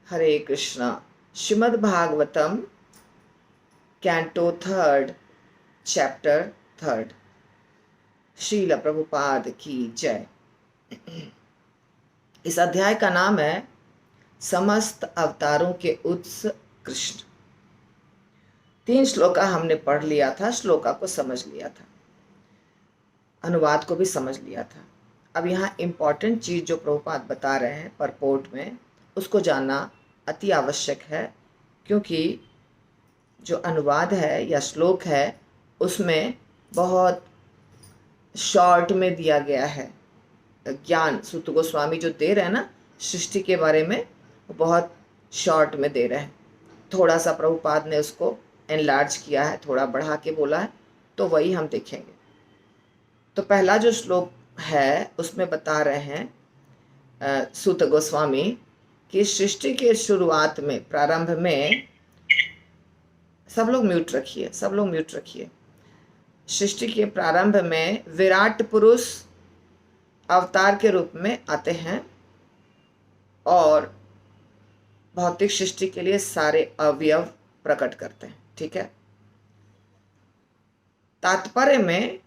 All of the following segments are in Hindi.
हरे Krishna. Srimad Bhagavatam canto third, chapter third. Srila Prabhupada की जय। इस अध्याय का नाम है समस्त अवतारों के उत्स कृष्ण। 3 श्लोका हमने पढ़ लिया था, श्लोका को समझ लिया था, अनुवाद को भी समझ लिया था। अब यहाँ इम्पॉर्टेंट चीज जो प्रभुपाद बता रहे हैं परपोर्ट में, उसको जानना अति आवश्यक है, क्योंकि जो अनुवाद है या श्लोक है उसमें बहुत शॉर्ट में दिया गया है ज्ञान। सूत गोस्वामी जो दे रहे हैं ना सृष्टि के बारे में, वो बहुत शॉर्ट में दे रहे हैं। थोड़ा सा प्रभुपाद ने उसको एनलार्ज किया है, थोड़ा बढ़ा के बोला है, तो वही हम देखेंगे। तो पहला जो श्लोक है उसमें बता रहे हैं सूत गोस्वामी कि सृष्टि के शुरुआत में, प्रारंभ में, सब लोग म्यूट रखिए, सब लोग म्यूट रखिए। सृष्टि के प्रारंभ में विराट पुरुष अवतार के रूप में आते हैं और भौतिक सृष्टि के लिए सारे अवयव प्रकट करते हैं। ठीक है। तात्पर्य में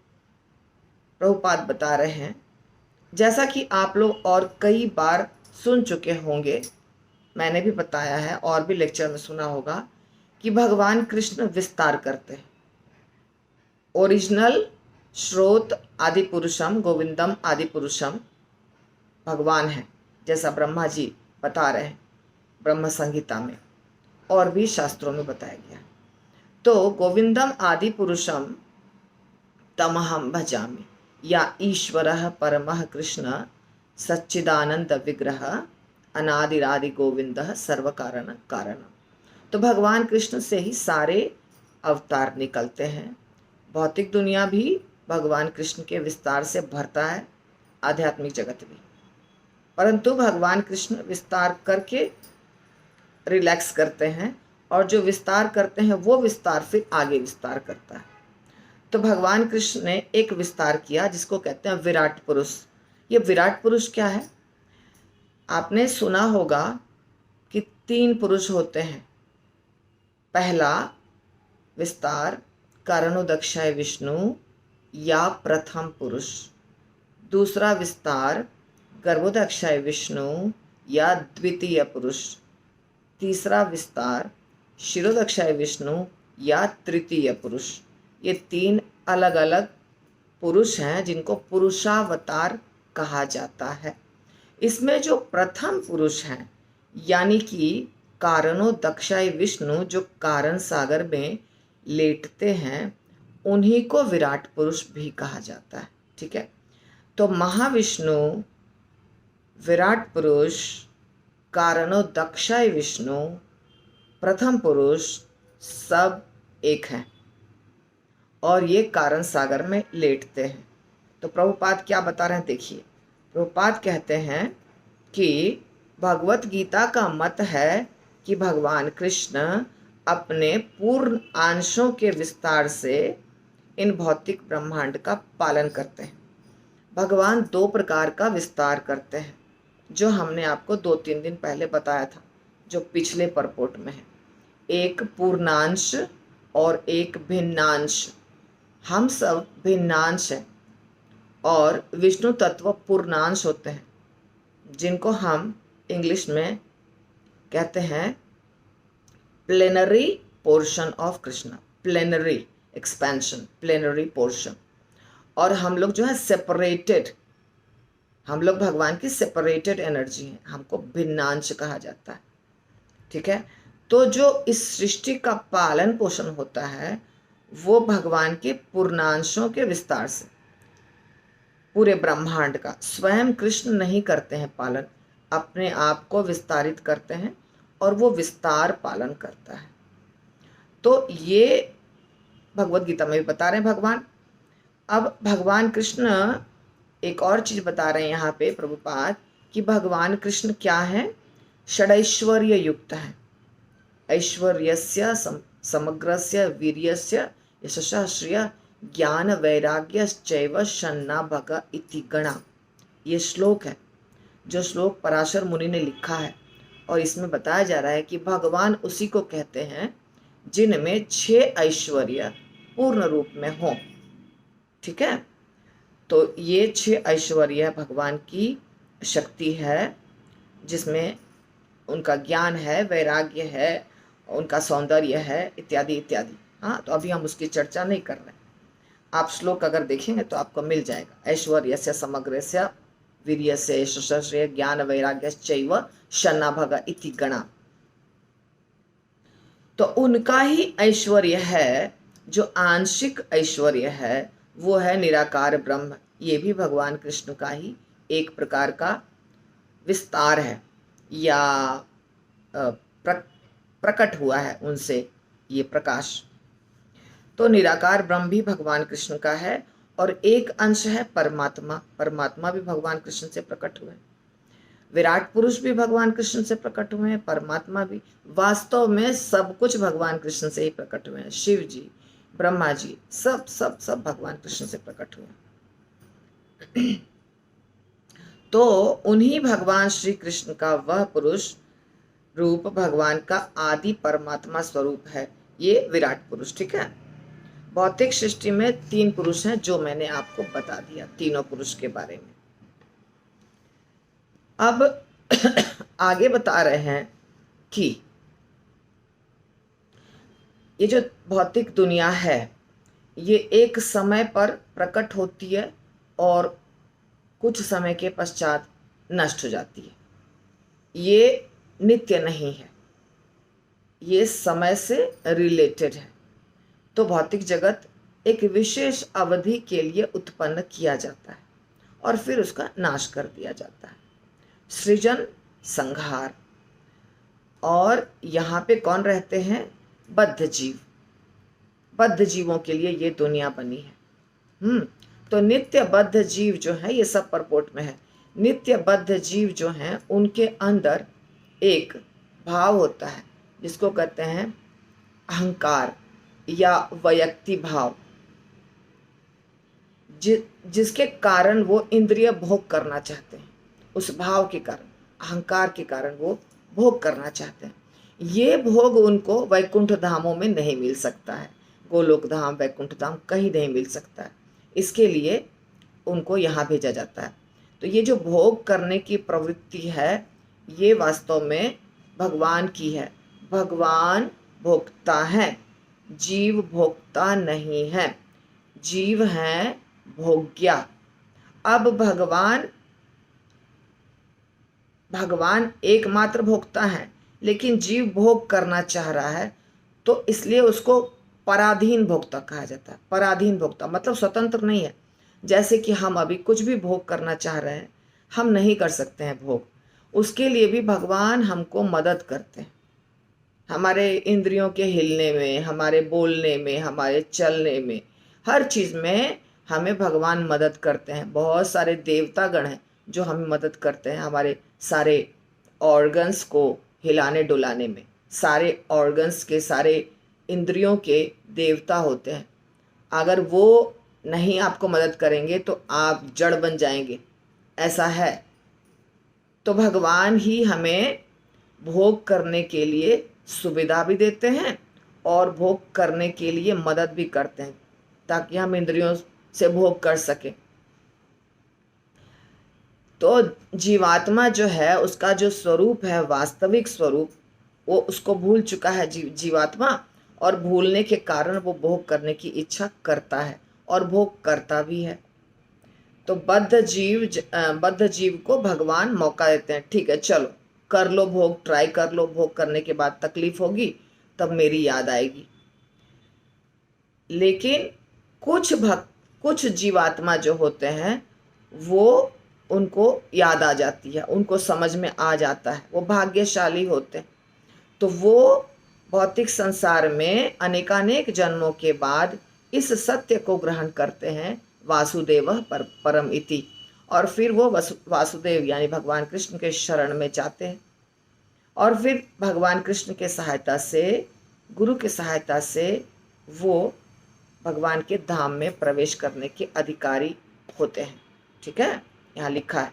प्रभुपाद बता रहे हैं, जैसा कि आप लोग और कई बार सुन चुके होंगे, मैंने भी बताया है और भी लेक्चर में सुना होगा कि भगवान कृष्ण विस्तार करते हैं। ओरिजिनल स्रोत आदि पुरुषम गोविंदम आदि पुरुषम भगवान है, जैसा ब्रह्मा जी बता रहे हैं ब्रह्म संहिता में, और भी शास्त्रों में बताया गया। तो गोविंदम आदि पुरुषम तमहम भजामि, या ईश्वरः परमः कृष्ण सच्चिदानंद विग्रह अनादिरादि गोविंदः सर्व कारण कारण। तो भगवान कृष्ण से ही सारे अवतार निकलते हैं। भौतिक दुनिया भी भगवान कृष्ण के विस्तार से भरता है, आध्यात्मिक जगत भी। परंतु भगवान कृष्ण विस्तार करके रिलैक्स करते हैं, और जो विस्तार करते हैं वो विस्तार फिर आगे विस्तार करता है। तो भगवान कृष्ण ने एक विस्तार किया जिसको कहते हैं विराट पुरुष। ये विराट पुरुष क्या है? आपने सुना होगा कि 3 पुरुष होते हैं। पहला विस्तार कारणोदक्षाय विष्णु या प्रथम पुरुष, दूसरा विस्तार गर्भोदक्षाय विष्णु या द्वितीय पुरुष, तीसरा विस्तार शिरोदक्षाय विष्णु या तृतीय पुरुष। ये 3 अलग अलग पुरुष हैं जिनको पुरुषावतार कहा जाता है। इसमें जो प्रथम पुरुष हैं, यानी कि कारणोदक्षाय विष्णु जो कारण सागर में लेटते हैं, उन्हीं को विराट पुरुष भी कहा जाता है। ठीक है। तो महाविष्णु, विराट पुरुष, कारणोदक्षाय विष्णु, प्रथम पुरुष सब एक हैं और ये कारण सागर में लेटते हैं। तो प्रभुपाद क्या बता रहे हैं देखिए। प्रभुपाद कहते हैं कि भगवत गीता का मत है कि भगवान कृष्ण अपने पूर्ण अंशों के विस्तार से इन भौतिक ब्रह्मांड का पालन करते हैं। भगवान 2 प्रकार का विस्तार करते हैं, जो हमने आपको 2-3 दिन पहले बताया था, जो पिछले परपोर्ट में है। एक पूर्णांश और एक भिन्नांश। हम सब भिन्नांश हैं और विष्णु तत्व पूर्णांश होते हैं, जिनको हम इंग्लिश में कहते हैं plenary portion of Krishna, plenary expansion, plenary portion. और हम लोग जो है सेपरेटेड, हम लोग भगवान की सेपरेटेड एनर्जी हैं, हमको भिन्नांश कहा जाता है। ठीक है। तो जो इस सृष्टि का पालन पोषण होता है वो भगवान के पूर्णांशों के विस्तार से, पूरे ब्रह्मांड का। स्वयं कृष्ण नहीं करते हैं पालन, अपने आप को विस्तारित करते हैं और वो विस्तार पालन करता है। तो ये भगवत गीता में भी बता रहे हैं भगवान। अब भगवान कृष्ण एक और चीज बता रहे हैं यहाँ पे प्रभुपाद कि भगवान कृष्ण क्या है? षडैश्वर्य युक्त है। ऐश्वर्यस्य समग्रस्य वीर्यस्य यशस्य श्रिय ज्ञान वैराग्यश्चैव शन्ना भग इति गणा। ये श्लोक है, जो श्लोक पराशर मुनि ने लिखा है, और इसमें बताया जा रहा है कि भगवान उसी को कहते हैं जिनमें 6 ऐश्वर्य पूर्ण रूप में हो। ठीक है, तो ये 6 ऐश्वर्य भगवान की शक्ति है, जिसमें उनका ज्ञान है, वैराग्य है, उनका सौंदर्य है, इत्यादि इत्यादि। हाँ, तो अभी हम उसकी चर्चा नहीं कर रहे। आप श्लोक अगर देखेंगे तो आपको मिल जाएगा। ऐश्वर्यस्य समग्रस्य वीर्यस्य यशस्य ज्ञान वैराग्यश्चैव शन्नाभग इति गणा। तो उनका ही ऐश्वर्य है, जो आंशिक ऐश्वर्य है वो है निराकार ब्रह्म। ये भी भगवान कृष्ण का ही एक प्रकार का विस्तार है, या प्रकट हुआ है उनसे ये प्रकाश। तो निराकार ब्रह्म भी भगवान कृष्ण का है, और एक अंश है परमात्मा। परमात्मा भी भगवान कृष्ण से प्रकट हुए। विराट पुरुष भी भगवान कृष्ण से प्रकट हुए हैं, परमात्मा भी। वास्तव में सब कुछ भगवान कृष्ण से ही प्रकट हुए हैं। शिव जी, ब्रह्मा जी, सब सब सब भगवान कृष्ण से प्रकट हुए। तो उन्हीं भगवान श्री कृष्ण का वह पुरुष रूप भगवान का आदि परमात्मा स्वरूप है, ये विराट पुरुष। ठीक है, भौतिक सृष्टि में 3 पुरुष हैं, जो मैंने आपको बता दिया, तीनों पुरुष के बारे में। अब आगे बता रहे हैं कि ये जो भौतिक दुनिया है, ये एक समय पर प्रकट होती है और कुछ समय के पश्चात नष्ट हो जाती है। ये नित्य नहीं है, ये समय से रिलेटेड है। तो भौतिक जगत एक विशेष अवधि के लिए उत्पन्न किया जाता है और फिर उसका नाश कर दिया जाता है। सृजन, संहार। और यहाँ पे कौन रहते हैं? बद्ध जीव। बद्ध जीवों के लिए ये दुनिया बनी है। तो नित्य बद्ध जीव जो है, ये सब परपोर्ट में है। नित्य बद्ध जीव जो हैं, उनके अंदर एक भाव होता है जिसको कहते हैं अहंकार या वैयक्ति भाव, जिसके कारण वो इंद्रिय भोग करना चाहते हैं। उस भाव के कारण, अहंकार के कारण वो भोग करना चाहते हैं। ये भोग उनको वैकुंठ धामों में नहीं मिल सकता है। गोलोक धाम, वैकुंठ धाम कहीं नहीं मिल सकता है। इसके लिए उनको यहाँ भेजा जाता है। तो ये जो भोग करने की प्रवृत्ति है, ये वास्तव में भगवान की है। भगवान भोक्ता है, जीव भोक्ता नहीं है। जीव हैं भोग्या। अब भगवान एकमात्र भोक्ता है, लेकिन जीव भोग करना चाह रहा है, तो इसलिए उसको पराधीन भोक्ता कहा जाता है। पराधीन भोक्ता मतलब स्वतंत्र नहीं है। जैसे कि हम अभी कुछ भी भोग करना चाह रहे हैं, हम नहीं कर सकते हैं भोग। उसके लिए भी भगवान हमको मदद करते हैं। हमारे इंद्रियों के हिलने में, हमारे बोलने में, हमारे चलने में, हर चीज़ में हमें भगवान मदद करते हैं। बहुत सारे देवता गण हैं जो हमें मदद करते हैं हमारे सारे ऑर्गन्स को हिलाने डुलाने में। सारे ऑर्गन्स के, सारे इंद्रियों के देवता होते हैं। अगर वो नहीं आपको मदद करेंगे तो आप जड़ बन जाएंगे, ऐसा है। तो भगवान ही हमें भोग करने के लिए सुविधा भी देते हैं और भोग करने के लिए मदद भी करते हैं, ताकि हम इंद्रियों से भोग कर सकें। तो जीवात्मा जो है, उसका जो स्वरूप है, वास्तविक स्वरूप, वो उसको भूल चुका है जीवात्मा, और भूलने के कारण वो भोग करने की इच्छा करता है और भोग करता भी है। तो बद्ध जीव को भगवान मौका देते हैं, ठीक है चलो कर लो भोग, ट्राई कर लो। भोग करने के बाद तकलीफ होगी, तब मेरी याद आएगी। लेकिन कुछ जीवात्मा जो होते हैं, वो उनको याद आ जाती है, उनको समझ में आ जाता है, वो भाग्यशाली होते हैं। तो वो भौतिक संसार में अनेकानेक जन्मों के बाद इस सत्य को ग्रहण करते हैं, वासुदेव परम इति, और फिर वो वासुदेव यानी भगवान कृष्ण के शरण में जाते हैं, और फिर भगवान कृष्ण के सहायता से, गुरु के सहायता से वो भगवान के धाम में प्रवेश करने के अधिकारी होते हैं। ठीक है, यहाँ लिखा है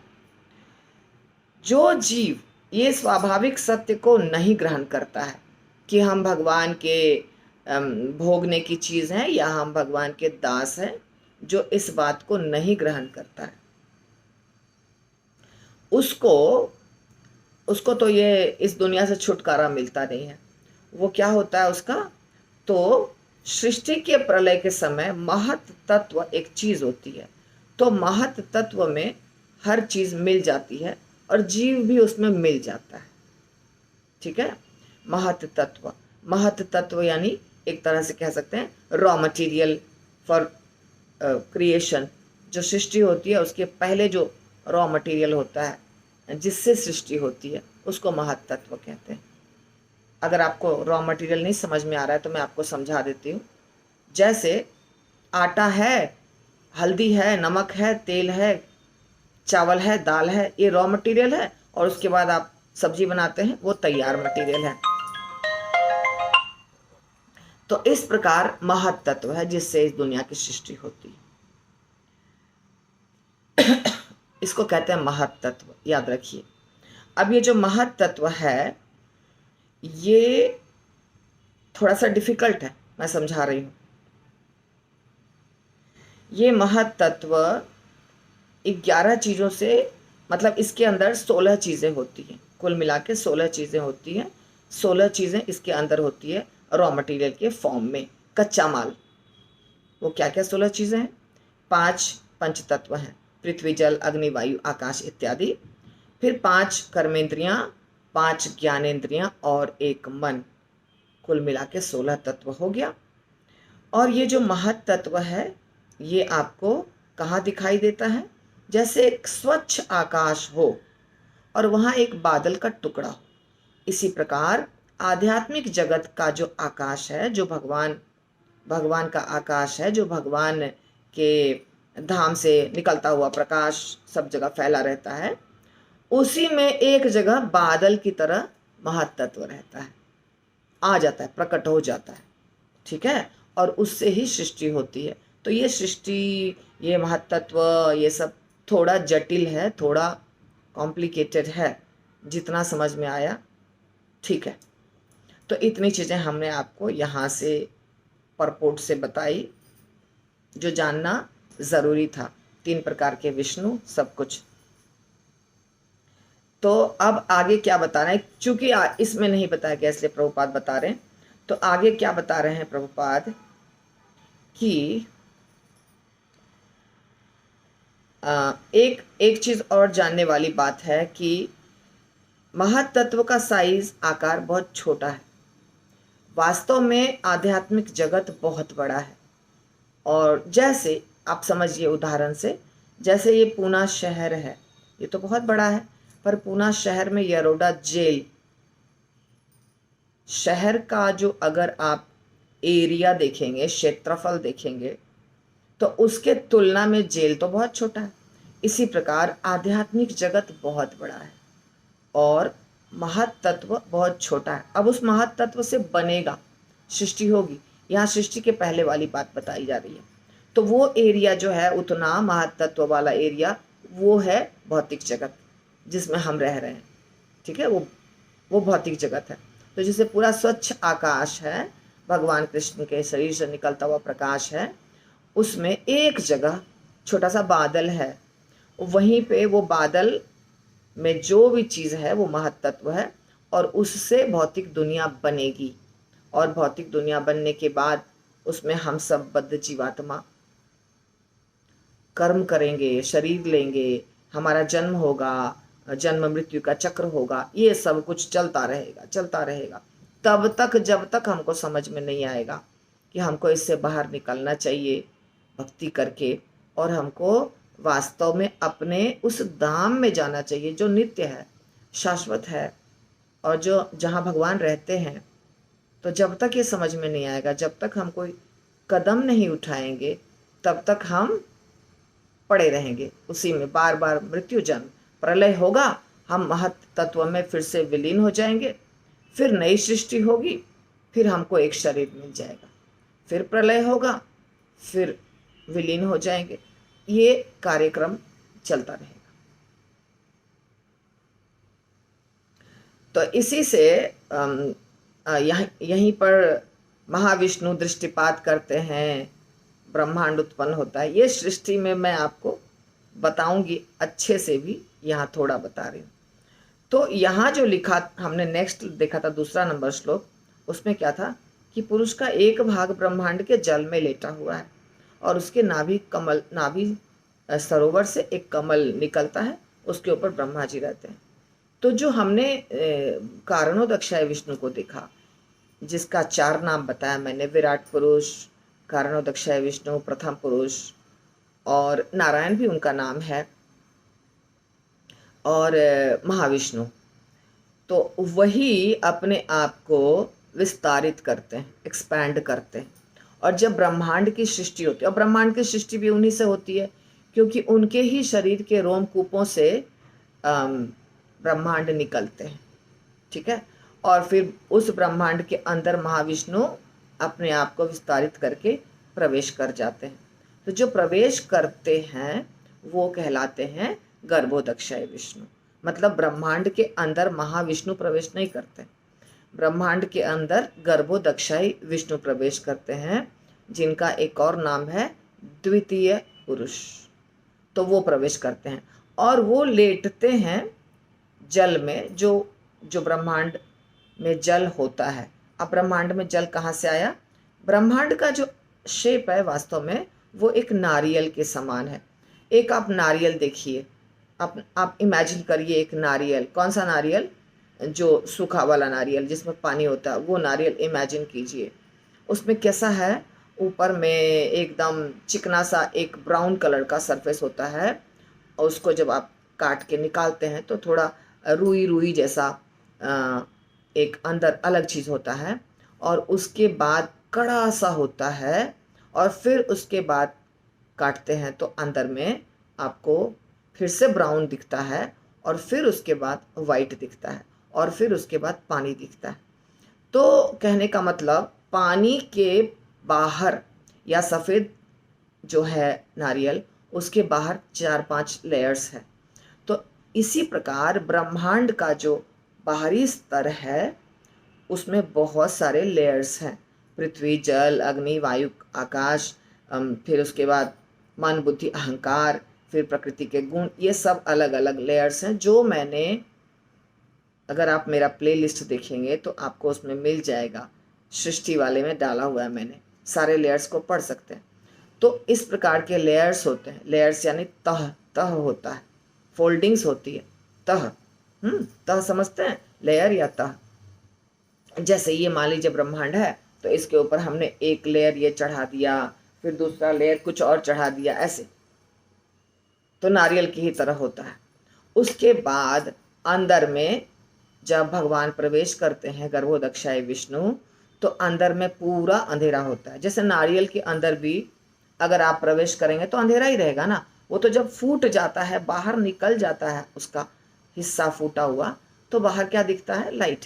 जो जीव ये स्वाभाविक सत्य को नहीं ग्रहण करता है कि हम भगवान के भोगने की चीज़ हैं या हम भगवान के दास हैं। जो इस बात को नहीं ग्रहण करता है उसको उसको तो ये इस दुनिया से छुटकारा मिलता नहीं है। वो क्या होता है उसका, तो सृष्टि के प्रलय के समय महत तत्व एक चीज होती है, तो महत तत्व में हर चीज मिल जाती है और जीव भी उसमें मिल जाता है। ठीक है, महत तत्व यानी एक तरह से कह सकते हैं रॉ मटेरियल फॉर क्रिएशन। जो सृष्टि होती है उसके पहले जो रॉ मटेरियल होता है जिससे सृष्टि होती है उसको महत तत्व कहते हैं। अगर आपको रॉ मटेरियल नहीं समझ में आ रहा है तो मैं आपको समझा देती हूँ। जैसे आटा है, हल्दी है, नमक है, तेल है, चावल है, दाल है, ये रॉ मटेरियल है और उसके बाद आप सब्जी बनाते हैं वो तैयार मटेरियल है। तो इस प्रकार महत तत्व है जिससे इस दुनिया की सृष्टि होती है। इसको कहते हैं महत तत्व, याद रखिए। अब ये जो महत तत्व है ये थोड़ा सा डिफिकल्ट है, मैं समझा रही हूँ। ये महत तत्व 11 चीज़ों से, मतलब इसके अंदर 16 चीज़ें होती हैं, कुल मिला के 16 चीज़ें होती हैं। 16 चीज़ें इसके अंदर होती है रॉ मटेरियल के फॉर्म में, कच्चा माल। वो क्या क्या 16 चीज़ें हैं? 5 पंच तत्व हैं, पृथ्वी जल अग्नि वायु आकाश इत्यादि। फिर 5 कर्मेंद्रियाँ, 5 ज्ञानेंद्रियाँ और 1 मन, कुल मिला के 16 तत्व हो गया। और ये जो महत तत्व है ये आपको कहाँ दिखाई देता है? जैसे एक स्वच्छ आकाश हो और वहाँ एक बादल का टुकड़ा हो, इसी प्रकार आध्यात्मिक जगत का जो आकाश है, जो भगवान का आकाश है, जो भगवान के धाम से निकलता हुआ प्रकाश सब जगह फैला रहता है, उसी में एक जगह बादल की तरह महत तत्व रहता है, आ जाता है, प्रकट हो जाता है। ठीक है, और उससे ही सृष्टि होती है। तो ये सृष्टि, ये महत्त्व, ये सब थोड़ा जटिल है, थोड़ा कॉम्प्लिकेटेड है, जितना समझ में आया। ठीक है, तो इतनी चीज़ें हमने आपको यहाँ से परपोर्ट से बताई जो जानना ज़रूरी था। 3 प्रकार के विष्णु, सब कुछ। तो अब आगे क्या बता रहे हैं, चूंकि इसमें नहीं बताया गया इसलिए प्रभुपाद बता रहे हैं। तो आगे क्या बता रहे हैं प्रभुपाद कि एक चीज और जानने वाली बात है कि महत तत्व का साइज, आकार बहुत छोटा है। वास्तव में आध्यात्मिक जगत बहुत बड़ा है। और जैसे आप समझिए उदाहरण से, जैसे ये पूना शहर है, ये तो बहुत बड़ा है, पर पूना शहर में यरोडा जेल, शहर का जो अगर आप एरिया देखेंगे, क्षेत्रफल देखेंगे, तो उसके तुलना में जेल तो बहुत छोटा है। इसी प्रकार आध्यात्मिक जगत बहुत बड़ा है और महत तत्व बहुत छोटा है। अब उस महत तत्व से बनेगा, सृष्टि होगी। यहाँ सृष्टि के पहले वाली बात बताई जा रही है। तो वो एरिया जो है, उतना महत तत्व वाला एरिया, वो है भौतिक जगत जिसमें हम रह रहे हैं। ठीक है, वो भौतिक जगत है। तो जैसे पूरा स्वच्छ आकाश है, भगवान कृष्ण के शरीर से निकलता हुआ प्रकाश है, उसमें एक जगह छोटा सा बादल है, वहीं पे वो बादल में जो भी चीज़ है वो महत तत्व है और उससे भौतिक दुनिया बनेगी। और भौतिक दुनिया बनने के बाद उसमें हम सब बद्ध जीवात्मा कर्म करेंगे, शरीर लेंगे, हमारा जन्म होगा, जन्म मृत्यु का चक्र होगा, ये सब कुछ चलता रहेगा, चलता रहेगा तब तक जब तक हमको समझ में नहीं आएगा कि हमको इससे बाहर निकलना चाहिए भक्ति करके, और हमको वास्तव में अपने उस धाम में जाना चाहिए जो नित्य है, शाश्वत है और जो जहाँ भगवान रहते हैं। तो जब तक ये समझ में नहीं आएगा, जब तक हम कोई कदम नहीं उठाएंगे, तब तक हम पड़े रहेंगे उसी में, बार बार मृत्यु जन्म। प्रलय होगा, हम महत तत्व में फिर से विलीन हो जाएंगे, फिर नई सृष्टि होगी, फिर हमको एक शरीर मिल जाएगा, फिर प्रलय होगा, फिर विलीन हो जाएंगे। ये कार्यक्रम चलता रहेगा। तो इसी से यहीं पर महाविष्णु दृष्टिपात करते हैं, ब्रह्मांड उत्पन्न होता है। ये सृष्टि में मैं आपको बताऊंगी अच्छे से भी, यहाँ थोड़ा बता रही हूँ। तो यहाँ जो लिखा हमने नेक्स्ट देखा था दूसरा नंबर श्लोक, उसमें क्या था कि पुरुष का एक भाग ब्रह्मांड के जल में लेटा हुआ है और उसके नाभि सरोवर से एक कमल निकलता है, उसके ऊपर ब्रह्मा जी रहते हैं। तो जो हमने कारणोदक्षाय विष्णु को देखा, जिसका 4 नाम बताया मैंने, विराट पुरुष, कारणोदक्षाय विष्णु, प्रथम पुरुष, और नारायण भी उनका नाम है, और महाविष्णु, तो वही अपने आप को विस्तारित करते हैं, एक्सपैंड करते हैं। और जब ब्रह्मांड की सृष्टि होती है, और ब्रह्मांड की सृष्टि भी उन्हीं से होती है, क्योंकि उनके ही शरीर के रोमकूपों से ब्रह्मांड निकलते हैं, ठीक है। और फिर उस ब्रह्मांड के अंदर महाविष्णु अपने आप को विस्तारित करके प्रवेश कर जाते हैं। तो जो प्रवेश करते हैं वो कहलाते हैं गर्भोदक्षाय विष्णु। मतलब ब्रह्मांड के अंदर महाविष्णु प्रवेश नहीं करते, ब्रह्मांड के अंदर गर्भोदक्षाय विष्णु प्रवेश करते हैं, जिनका एक और नाम है द्वितीय पुरुष। तो वो प्रवेश करते हैं और वो लेटते हैं जल में, जो ब्रह्मांड में जल होता है। अब ब्रह्मांड में जल कहाँ से आया? ब्रह्मांड का जो शेप है वास्तव में वो एक नारियल के समान है। एक आप नारियल देखिए, आप इमेजिन करिए एक नारियल। कौन सा नारियल? जो सूखा वाला नारियल जिसमें पानी होता है, वो नारियल इमेजिन कीजिए। उसमें कैसा है? ऊपर में एकदम चिकना सा एक ब्राउन कलर का सरफेस होता है, और उसको जब आप काट के निकालते हैं तो थोड़ा रुई रुई जैसा एक अंदर अलग चीज़ होता है, और उसके बाद कड़ा सा होता है, और फिर उसके बाद काटते हैं तो अंदर में आपको फिर से ब्राउन दिखता है, और फिर उसके बाद वाइट दिखता है, और फिर उसके बाद पानी दिखता है। तो कहने का मतलब पानी के बाहर या सफ़ेद जो है नारियल, उसके बाहर 4-5 लेयर्स है। तो इसी प्रकार ब्रह्मांड का जो बाहरी स्तर है उसमें बहुत सारे लेयर्स हैं। पृथ्वी, जल, अग्नि, वायु, आकाश, फिर उसके बाद मन, बुद्धि, अहंकार, फिर प्रकृति के गुण, ये सब अलग अलग लेयर्स हैं, जो मैंने, अगर आप मेरा प्लेलिस्ट देखेंगे तो आपको उसमें मिल जाएगा। सृष्टि वाले में डाला हुआ है मैंने, सारे लेयर्स को पढ़ सकते हैं। तो इस प्रकार के लेयर्स होते हैं। लेयर्स यानी तह, तह होता है, फोल्डिंग्स होती है, तह। तह समझते हैं? लेयर या तह। जैसे ये मान लीजिए ब्रह्मांड है, तो इसके ऊपर हमने एक लेयर ये चढ़ा दिया, फिर दूसरा लेयर कुछ और चढ़ा दिया, ऐसे। तो नारियल की ही तरह होता है। उसके बाद अंदर में जब भगवान प्रवेश करते हैं गर्भोदक्षाय विष्णु, तो अंदर में पूरा अंधेरा होता है। जैसे नारियल के अंदर भी अगर आप प्रवेश करेंगे तो अंधेरा ही रहेगा ना। वो तो जब फूट जाता है, बाहर निकल जाता है उसका हिस्सा फूटा हुआ, तो बाहर क्या दिखता है? लाइट।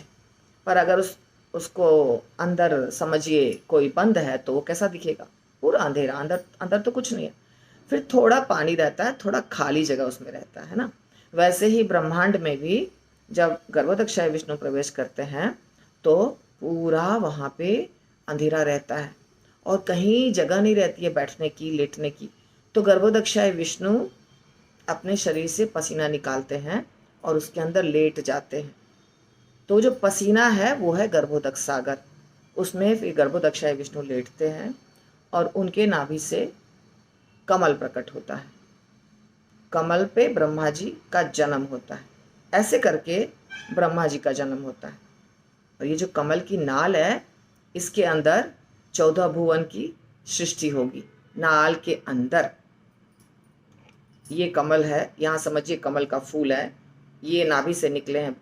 पर अगर उसको अंदर समझिए कोई बंद है तो वो कैसा दिखेगा? पूरा अंधेरा, अंदर अंदर तो कुछ नहीं है। फिर थोड़ा पानी रहता है, थोड़ा खाली जगह उसमें रहता है ना। वैसे ही ब्रह्मांड में भी जब गर्भोदक्षाय विष्णु प्रवेश करते हैं तो पूरा वहाँ पे अंधेरा रहता है, और कहीं जगह नहीं रहती है बैठने की, लेटने की। तो गर्भोदक्षाय विष्णु अपने शरीर से पसीना निकालते हैं और उसके अंदर लेट जाते हैं। तो जो पसीना है वो है गर्भोदक्ष सागर, उसमें फिर गर्भोदक्षाय विष्णु लेटते हैं और उनके नाभि से कमल प्रकट होता है। कमल पे ब्रह्मा जी का जन्म होता है। ऐसे करके ब्रह्मा जी का जन्म होता है। और ये जो कमल की नाल है, इसके अंदर 14 भुवन की सृष्टि होगी। नाल के अंदर ये कमल है, यहाँ समझिए कमल का फूल है, ये नाभि से निकले हैं,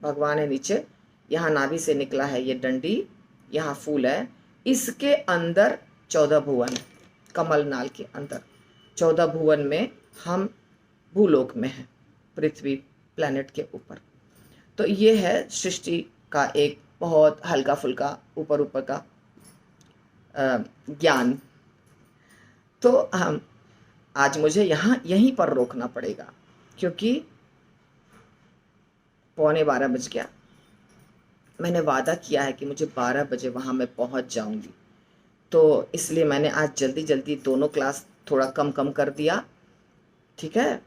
भगवान है नीचे, यहाँ नाभि से निकला है ये डंडी, यहाँ फूल है, इसके अंदर 14 भुवन है। कमल नाल के अंदर 14 भुवन में हम भूलोक में हैं, पृथ्वी प्लैनेट के ऊपर। तो ये है सृष्टि का एक बहुत हल्का फुल्का ऊपर ऊपर का ज्ञान। तो हम आज मुझे यहीं पर रोकना पड़ेगा, क्योंकि 11:15 बज गया मैंने वादा किया है कि मुझे 12 बजे वहाँ मैं पहुँच जाऊँगी, तो इसलिए मैंने आज जल्दी जल्दी दोनों क्लास थोड़ा कम कम कर दिया। ठीक है।